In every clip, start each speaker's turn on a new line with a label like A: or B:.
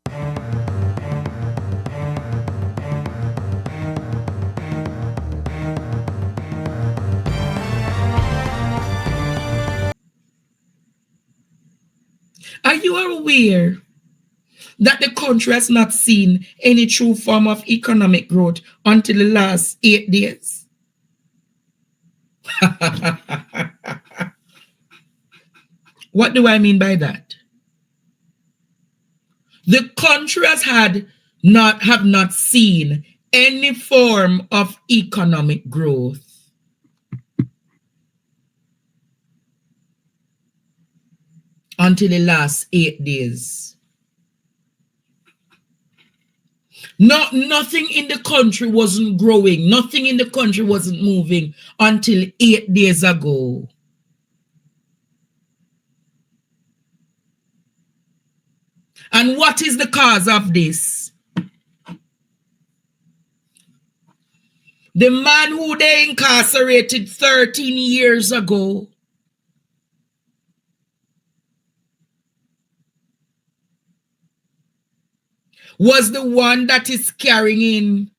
A: Are you aware that the country has not seen any true form of economic growth until the last 8 days? What do I mean by that? The country have not seen any form of economic growth until the last 8 days. Nothing in the country wasn't growing. Nothing in the country wasn't moving until 8 days ago. And what is the cause of this? The man who they incarcerated 13 years ago was the one that is carrying in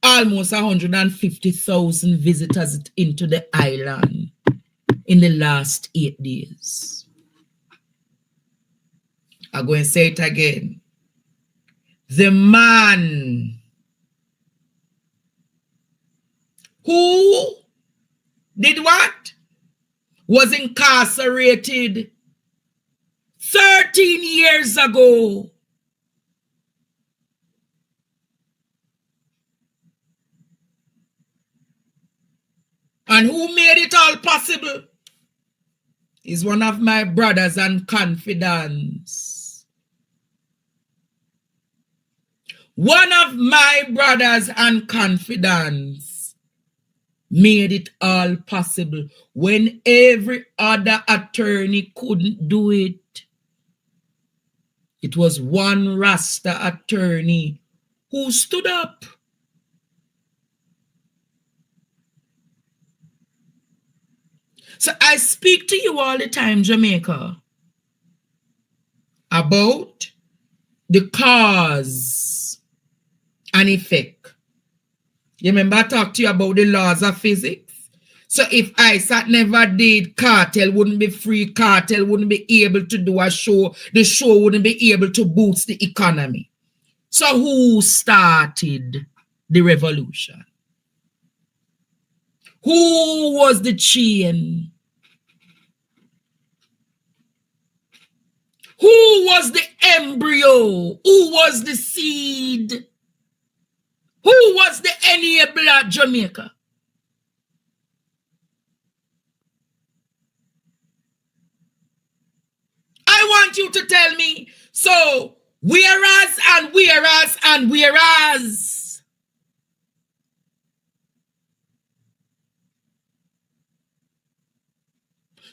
A: almost 150,000 visitors into the island in the last 8 days. I'm going to say it again. The man who did what? Was incarcerated 13 years ago. And who made it all possible is one of my brothers and confidants. One of my brothers and confidants made it all possible when every other attorney couldn't do it. It was one Rasta attorney who stood up. So I speak to you all the time, Jamaica, about the cause and effect. You remember I talked to you about the laws of physics? So if ISAT never did, Kartel wouldn't be free, Kartel wouldn't be able to do a show, the show wouldn't be able to boost the economy. So who started the revolution? Who was the chain? Who was the embryo? Who was the seed? Who was the enabler, Jamaica? I want you to tell me. So, whereas and whereas and whereas.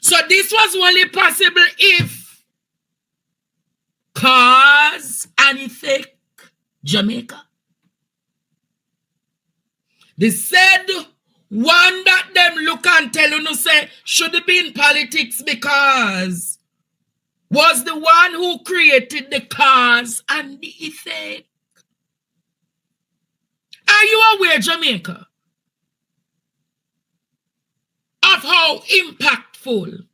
A: So this was only possible if cause and effect, Jamaica. They said one that them look and tell you, say, should it be in politics because was the one who created the cause and the effect. Are you aware, Jamaica, of how impactful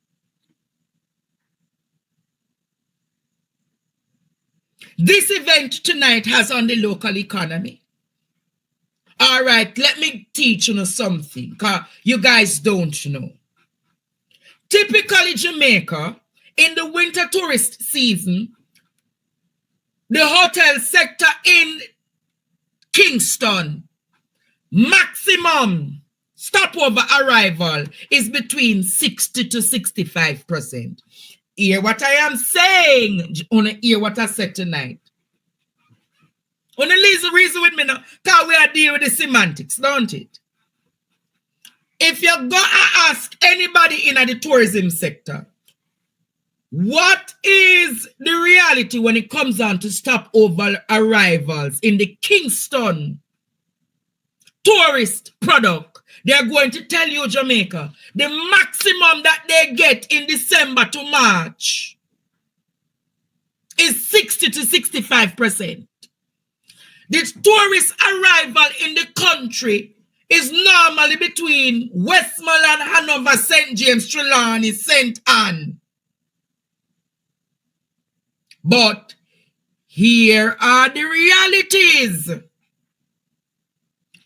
A: this event tonight has on the local economy? All right, let me teach you something, because you guys don't know. Typically, Jamaica, in the winter tourist season, the hotel sector in Kingston, maximum stopover arrival is between 60 to 65%. Hear what I am saying. Wanna hear what I said tonight. Wanna reason with me now, because we are dealing with the semantics, don't it? If you go and ask anybody in the tourism sector, what is the reality when it comes on to stopover arrivals in the Kingston tourist product? They're going to tell you, Jamaica, the maximum that they get in December to March is 60 to 65%. The tourist arrival in the country is normally between Westmoreland, Hanover, St. James, Trelawney, St. Anne. But here are the realities.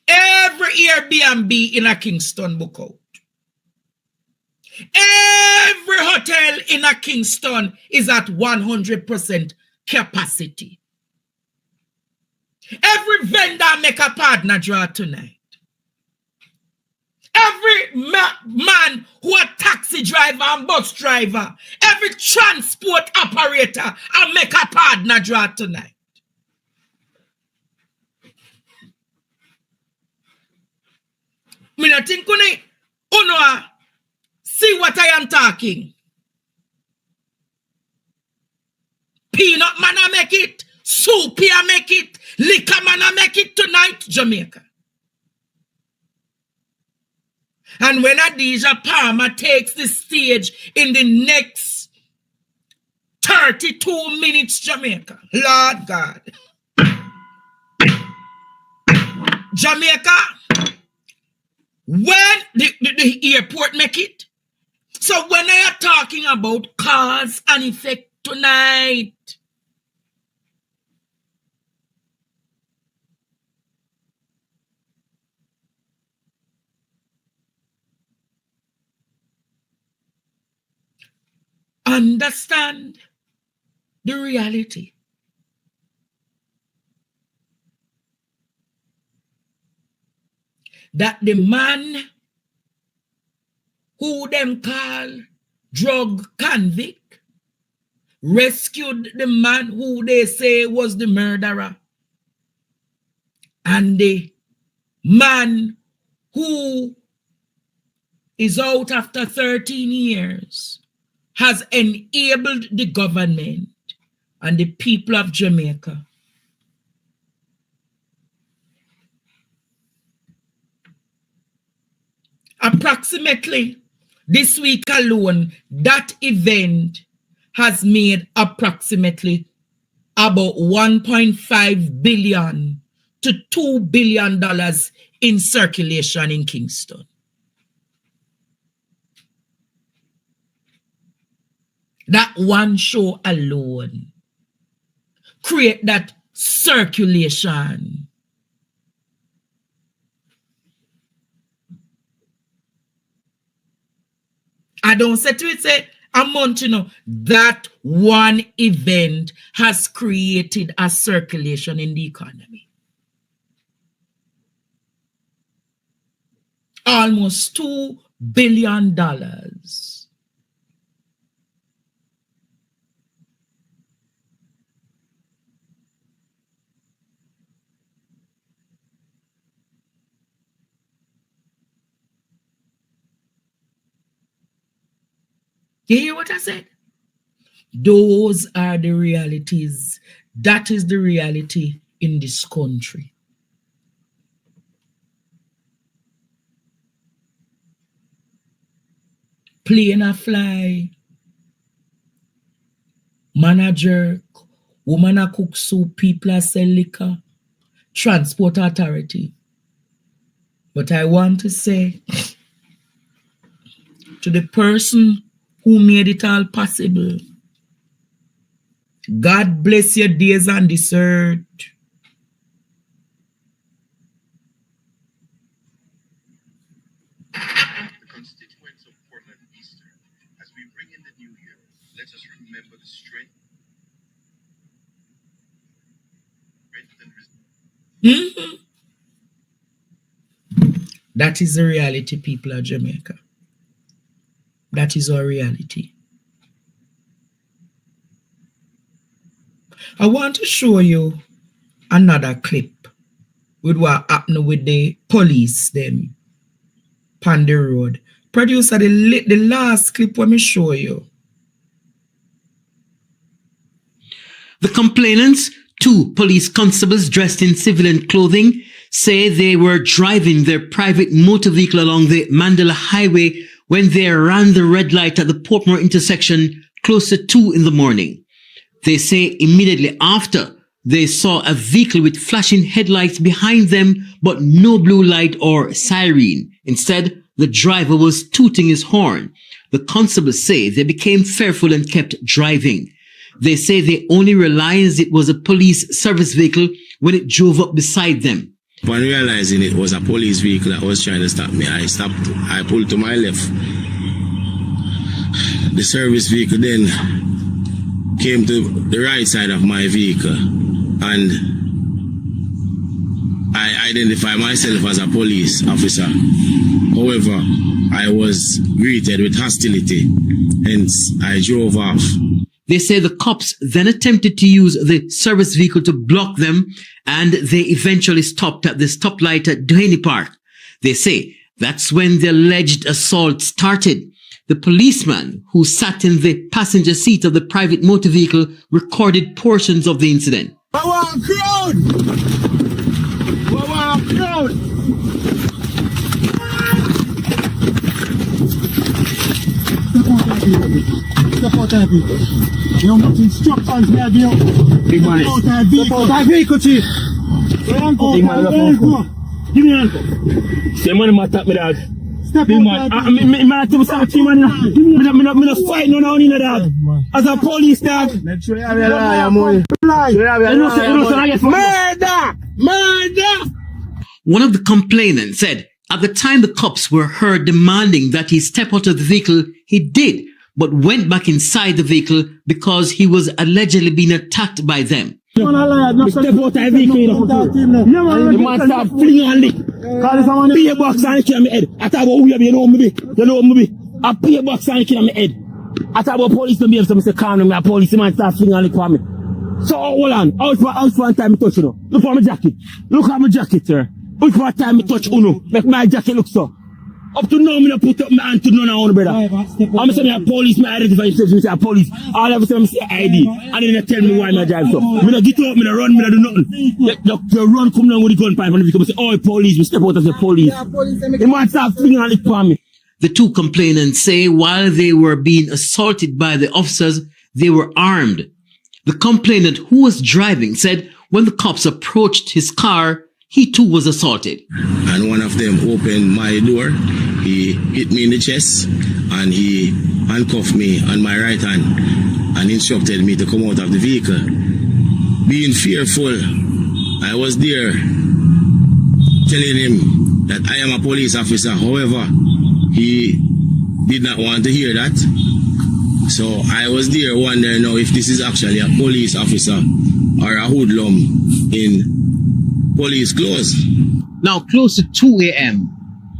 A: Every Airbnb in a Kingston book out. Every hotel in a Kingston is at 100% capacity. Every vendor make a partner draw tonight. Every man who a taxi driver and bus driver, every transport operator, and make a partner draw tonight. Me not think uno see what I am talking. Peanut man a make it, soupy a make it, liquor man a make it tonight, Jamaica. And when Adidja Palmer takes the stage in the next 32 minutes, Jamaica, Lord God. Jamaica, when the airport make it, so when I are talking about cause and effect tonight, understand the reality. That the man who them call drug convict rescued the man who they say was the murderer. And the man who is out after 13 years has enabled the government and the people of Jamaica approximately this week alone, that event has made approximately about $1.5 billion to $2 billion in circulation in Kingston. That one show alone create that circulation. I don't say to it, say a month, that one event has created a circulation in the economy. Almost $2 billion. You hear what I said? Those are the realities. That is the reality in this country. Plane a fly, man a jerk, woman a cook soup, people a sell liquor, transport authority. But I want to say to the person who made it all possible, God bless your days on this earth.
B: The constituents of Portland Eastern, as we bring in the new year, let us remember the strength and
A: That is the reality, people of Jamaica. That is our reality. I want to show you another clip with what happened with the police them on the road. Producer, the last clip let me show you.
C: The complainants, two police constables dressed in civilian clothing, say they were driving their private motor vehicle along the Mandela Highway when they ran the red light at the Portmore intersection close to 2 in the morning. They say immediately after, they saw a vehicle with flashing headlights behind them, but no blue light or siren. Instead, the driver was tooting his horn. The constables say they became fearful and kept driving. They say they only realized it was a police service vehicle when it drove up beside them.
D: Upon realizing it was a police vehicle that was trying to stop me, I stopped. I pulled to my left. The service vehicle then came to the right side of my vehicle, and I identified myself as a police officer. However, I was greeted with hostility, hence I drove off.
C: They say the cops then attempted to use the service vehicle to block them, and they eventually stopped at the stoplight at Duhaney Park. They say that's when the alleged assault started. The policeman who sat in the passenger seat of the private motor vehicle recorded portions of the incident.
E: I want a crowd! I want a crowd! Step out of vehicle. You know what instructions me I give you? Big man. Step out of vehicle, chief. Big man, give me an uncle.
F: Say money might tap me, dog.
E: Step
F: Big
E: out
F: man,
E: of vehicle.
F: me not to say to you, man. Me not fight no now, dog. As a police, dog.
E: Make sure you have a liar, man.
F: You know, I get murder! Murder!
C: One of the complainants said at the time the cops were heard demanding that he step out of the vehicle, he did, but went back inside the vehicle because he was allegedly being attacked by them.
F: Step out of the vehicle, you man start flinging and lick. Pay a box and kill me head. I thought about you know me be. You know me be. I pay a box and kill me head. I thought about police don't be able to say calm me. Police man start flinging and lick for me. So hold on. Out one time me touch you know. Look for my jacket. Look at my jacket, sir. Which one time me touch Uno, make my jacket look so. Up to now, me no put up my hand to none of brother. I'm saying a police, me identify myself, me say a police. All of a sudden, me say ID. And then they tell me why me drive so. Me no get up, me no run, me no do nothing. You run, come down with the gun pipe, and you say, oh, police, me step out as a police. The man start flinging on it for me.
C: The two complainants say while they were being assaulted by the officers, they were armed. The complainant who was driving said when the cops approached his car, he too was assaulted.
D: And one of them opened my door. He hit me in the chest and he handcuffed me on my right hand and instructed me to come out of the vehicle. Being fearful, I was there telling him that I am a police officer. However, he did not want to hear that. So I was there wondering now if this is actually a police officer or a hoodlum in police clothes.
C: Now, close to 2 a.m.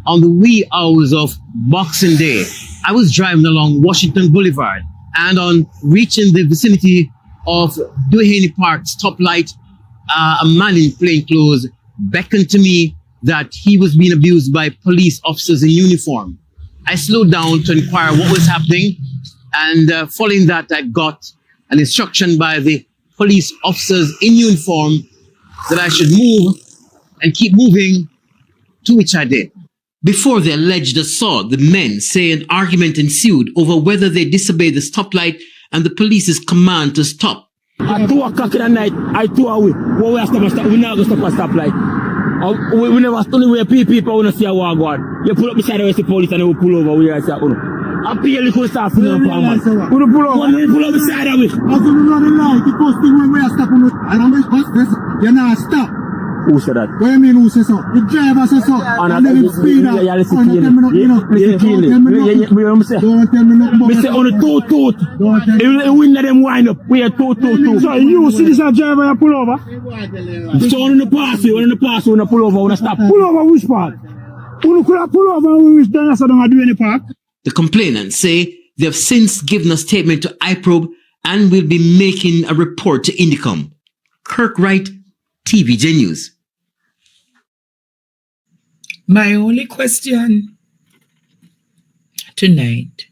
C: on the wee hours of Boxing Day, I was driving along Washington Boulevard, and on reaching the vicinity of Duhaney Park stoplight, a man in plain clothes beckoned to me that he was being abused by police officers in uniform. I slowed down to inquire what was happening, and following that, I got an instruction by the police officers in uniform that I should move and keep moving, to which I did. Before the alleged assault, the men say an argument ensued over whether they disobeyed the stoplight and the police's command to stop.
F: At 2 o'clock in the night, I threw away. Well, we have to stop. We not going to stop a stoplight. We never stone where people want to see a war guard. You pull up beside the police and they will pull over. We are say, I pay a little staff for them. We pull up beside of it.
E: As we run the light, the first thing when we are stopping, and I'm you're not stop.
F: Who said that?
E: What do you mean who says so? The driver says so. And then him speed up.
F: Yeah, listen
E: Don't tell me nothing, you know.
F: Listen to me.
E: Don't tell me nothing.
F: We say on the toot. If we let them wind up, we are toot.
E: So you see this driver and pull over?
F: So on the pass, we pull over, we stop.
E: Pull over which part? Who could pull over which dance so don't do any park?
C: The complainants say they have since given a statement to iProbe and will be making a report to Indicom. Kirk Wright, TVJ News.
A: My only question tonight,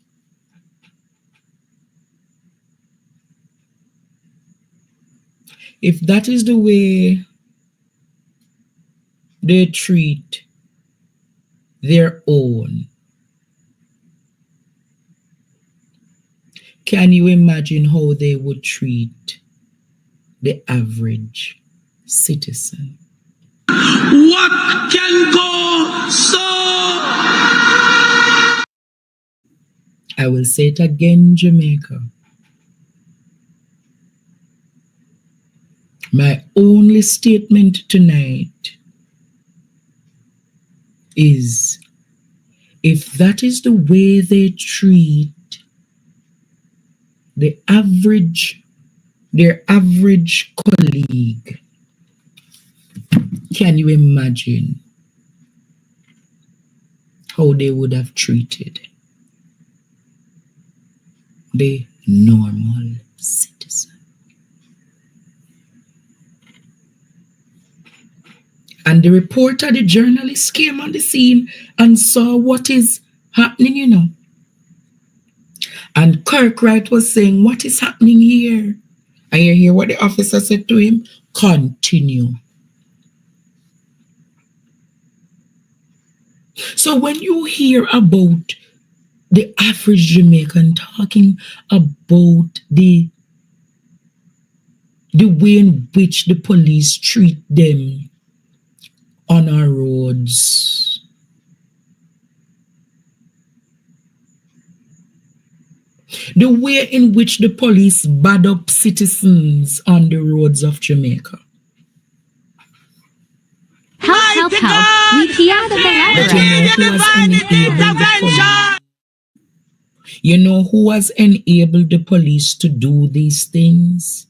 A: if that is the way they treat their own, can you imagine how they would treat the average citizen.
F: What can go so?
A: I will say it again, Jamaica. My only statement tonight is, if that is the way they treat their average colleague, can you imagine how they would have treated the normal citizen? And the reporter, the journalist came on the scene and saw what is happening, you know. And Kirkwright was saying, what is happening here? And you hear what the officer said to him? Continue. So when you hear about the average Jamaican talking about the way in which the police treat them on our roads, the way in which the police bad up citizens on the roads of Jamaica.
G: Help, we key out of the
A: You know who has enabled the police to do these things?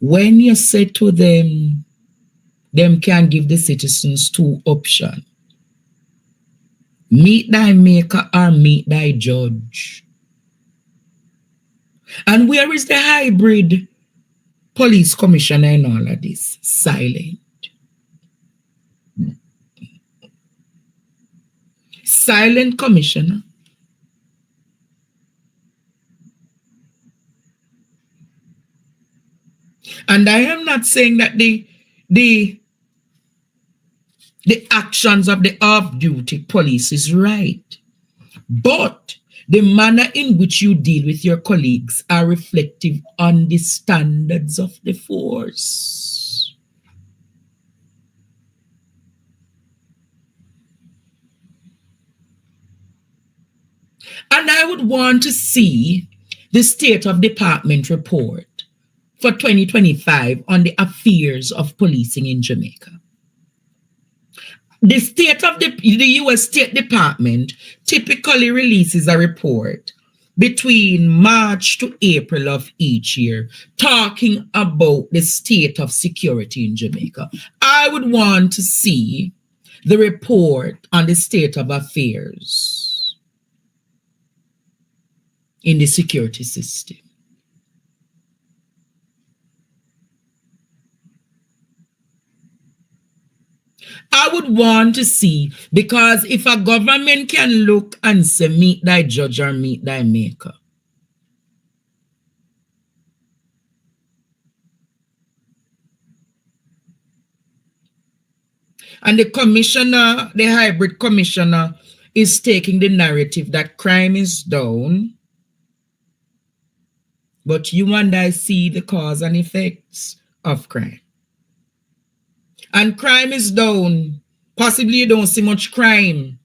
A: When you say to them can give the citizens two options. Meet thy maker or meet thy judge. And where is the hybrid police commissioner in all of this? Silent. Silent commissioner. And I am not saying that the actions of the off-duty police is right. But the manner in which you deal with your colleagues are reflective on the standards of the force. And I would want to see the State of Department report for 2025 on the affairs of policing in Jamaica. The U.S. State Department typically releases a report between March to April of each year talking about the state of security in Jamaica. I would want to see the report on the state of affairs in the security system. I would want to see, because if a government can look and say, meet thy judge or meet thy maker, and the commissioner, the hybrid commissioner, is taking the narrative that crime is down, but you and I see the cause and effects of crime. And crime is down. Possibly you don't see much crime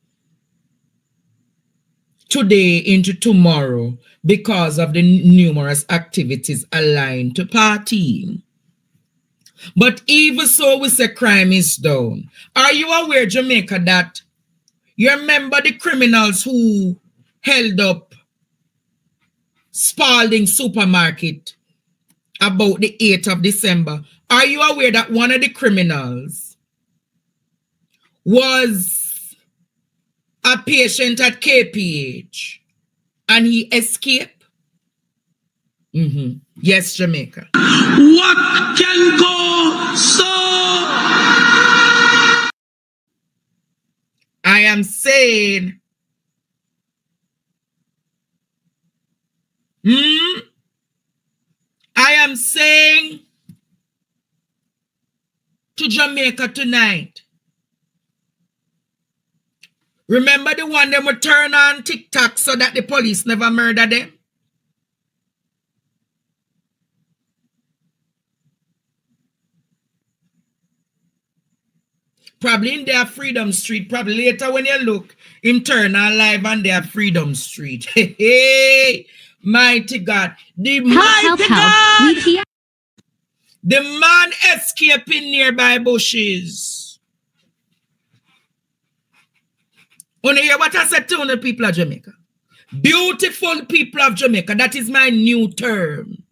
A: today into tomorrow because of the numerous activities aligned to partying. But even so, we say crime is down. Are you aware, Jamaica, that you remember the criminals who held up Spalding Supermarket about the 8th of December? Are you aware that one of the criminals was a patient at KPH and he escaped? Yes, Jamaica.
F: What can go so?
A: I am saying, I am saying to Jamaica tonight, remember the one them would turn on TikTok so that the police never murder them? Probably in their Freedom Street. Probably later when you look, him turn on live on their Freedom Street. Hey, mighty God. The
G: Help,
A: mighty
G: help,
A: God.
G: VTI.
A: The man escaping nearby bushes. Wanna hear what I said to the people of Jamaica? Beautiful people of Jamaica. That is my new term.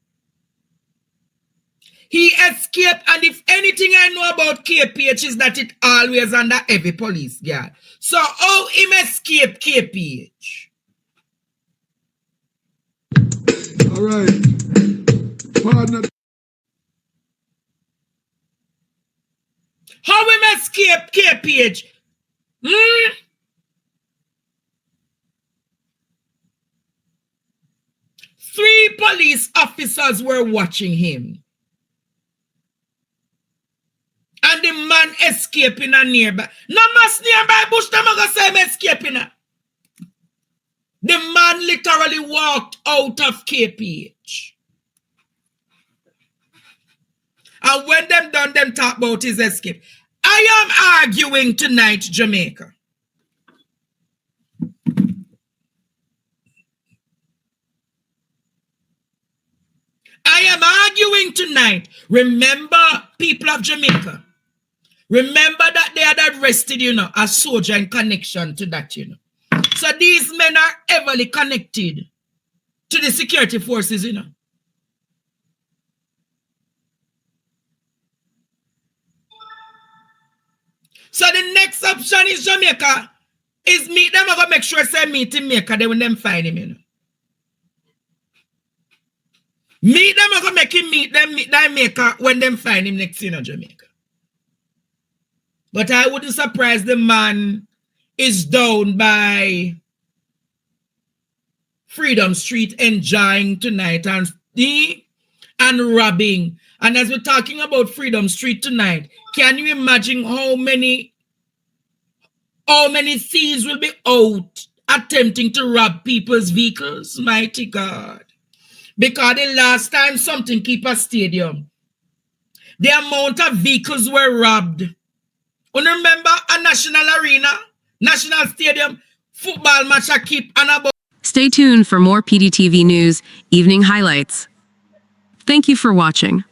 A: He escaped, and if anything I know about KPH is that it always under heavy police guard. So how him escape KPH?
E: All right. Partner.
A: How him escape KPH? 3 police officers were watching him. And the man escaping a nearby. No mass nearby bush, them gonna say him escaping. The man literally walked out of KPH. And when them done, them talk about his escape. I am arguing tonight, Jamaica. I am arguing tonight. Remember, people of Jamaica. Remember that they had arrested, a soldier in connection to that, So these men are heavily connected to the security forces, So the next option is Jamaica. Is meet them. I'm going to make sure I meet him Jamaica. They will them find him, Meet them. I'm going to make him meet Jamaica when them find him next, Jamaica. But I wouldn't surprise the man is down by Freedom Street enjoying tonight and robbing. And as we're talking about Freedom Street tonight, can you imagine how many thieves will be out attempting to rob people's vehicles? Mighty God. Because the last time something keep a stadium, the amount of vehicles were robbed. You remember a national arena, national stadium, football match I keep and about.
H: Stay tuned for more PDTV News Evening Highlights. Thank you for watching.